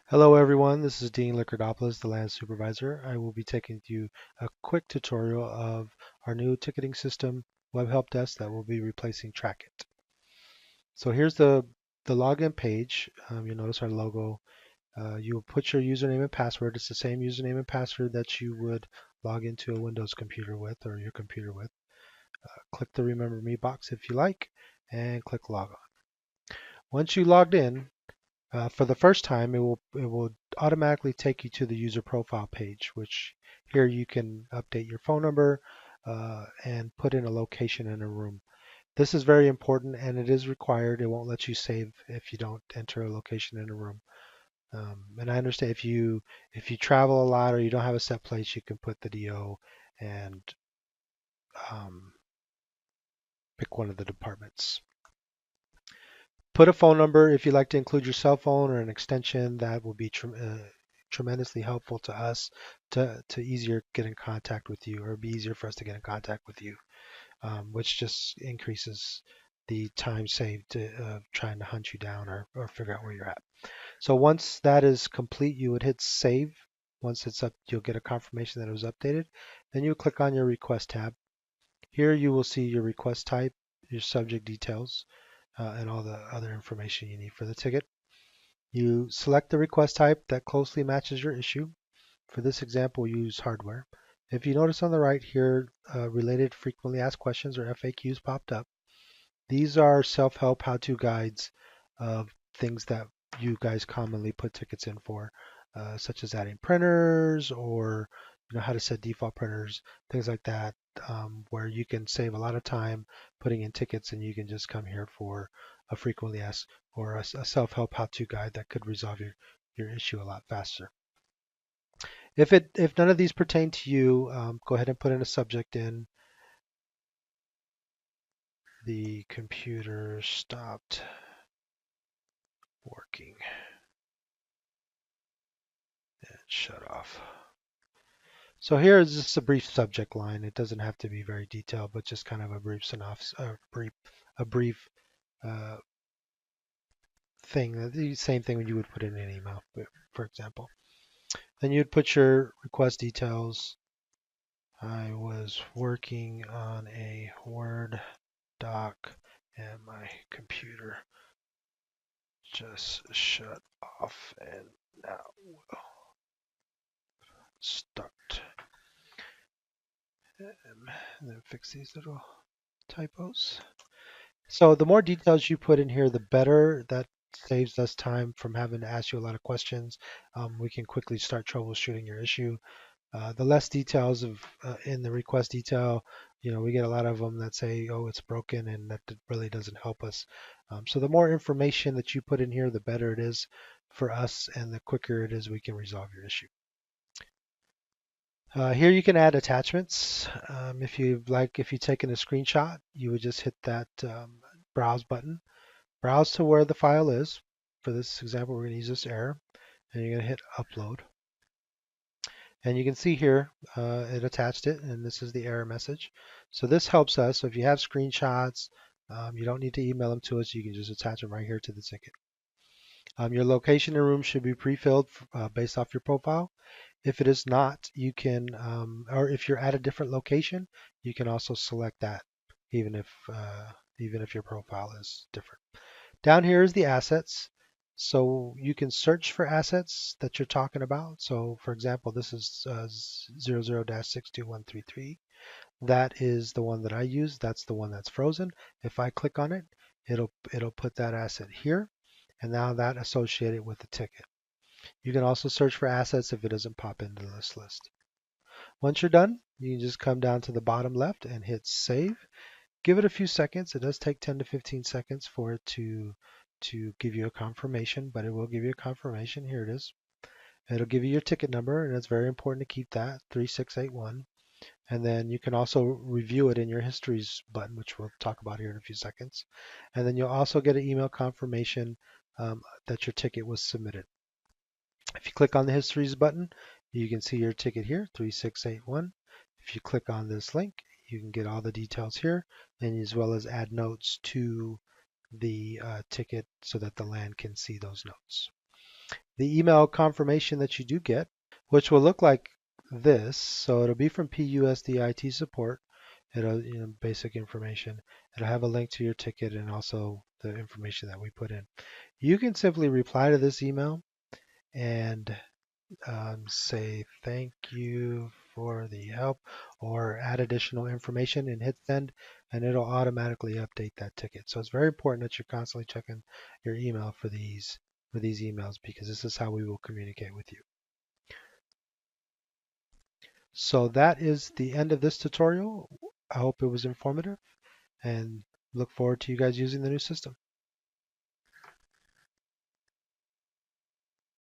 Hello everyone, this is Dean Lickardopoulos, the Land Supervisor. I will be taking you a quick tutorial of our new ticketing system web help desk that will be replacing Trackit. So here's the login page. You'll notice our logo. You will put your username and password. It's the same username and password that you would log into a Windows computer with or your computer with. Click the Remember Me box if you like and click Log On. Once you logged in, for the first time, it will automatically take you to the user profile page, which here you can update your phone number and put in a location in a room. This is very important and it is required. It won't let you save if you don't enter a location in a room. And I understand if you travel a lot or you don't have a set place, you can put the DO and um, pick one of the departments. Put a phone number if you'd like to include your cell phone or an extension. That will be tremendously helpful to us to easier get in contact with you, or be easier for us to get in contact with you, which just increases the time saved trying to hunt you down or figure out where you're at. So once that is complete, you would hit save. Once it's up, you'll get a confirmation that it was updated. Then you click on your request tab. Here you will see your request type, your subject details, and all the other information you need for the ticket. You select the request type that closely matches your issue. For this example, we use hardware. If you notice on the right here, related frequently asked questions or FAQs popped up. These are self-help how-to guides of things that you guys commonly put tickets in for, such as adding printers or how to set default printers, things like that, where you can save a lot of time putting in tickets, and you can just come here for a frequently asked or a self-help how-to guide that could resolve your issue a lot faster. If none of these pertain to you, go ahead and put in a subject in the computer stopped working and shut off. So here is just a brief subject line. It doesn't have to be very detailed, but just kind of a brief synopsis, a brief uh, thing. The same thing when you would put in an email, for example. Then you'd put your request details. I was working on a Word doc and my computer just shut off and now will start. And then fix these little typos. So the more details you put in here, the better. That saves us time from having to ask you a lot of questions. We can quickly start troubleshooting your issue. The less details in the request detail, we get a lot of them that say, oh, it's broken, and that really doesn't help us. So the more information that you put in here, the better it is for us, and the quicker it is we can resolve your issue. Here you can add attachments. If you've taken a screenshot, you would just hit that browse button. Browse to where the file is. For this example, we're going to use this error, and you're going to hit upload. And you can see here it attached it, and this is the error message. So this helps us. So if you have screenshots, you don't need to email them to us. You can just attach them right here to the ticket. Your location and room should be pre-filled based off your profile. If it is not, you can, or if you're at a different location, you can also select that, even if your profile is different. Down here is the assets. So you can search for assets that you're talking about. So for example, this is 00-62133. That is the one that I use. That's the one that's frozen. If I click on it, it'll put that asset here, and now that associated with the ticket. You can also search for assets if it doesn't pop into this list. Once you're done, you can just come down to the bottom left and hit save. Give it a few seconds. It does take 10 to 15 seconds for it to give you a confirmation, but it will give you a confirmation. Here it is. It'll give you your ticket number, and it's very important to keep that, 3681. And then you can also review it in your histories button, which we'll talk about here in a few seconds. And then you'll also get an email confirmation that your ticket was submitted. If you click on the histories button, you can see your ticket here, 3681. If you click on this link, you can get all the details here, and as well as add notes to the ticket so that the land can see those notes. the email confirmation that you do get, which will look like this. So it'll be from PUSD IT support. It'll, basic information. It'll have a link to your ticket and also the information that we put in. You can simply reply to this email and say thank you for the help or add additional information and hit send, and it'll automatically update that ticket. So it's very important that you're constantly checking your email for these emails, because this is how we will communicate with you. So that is the end of this tutorial. I hope it was informative and look forward to you guys using the new system.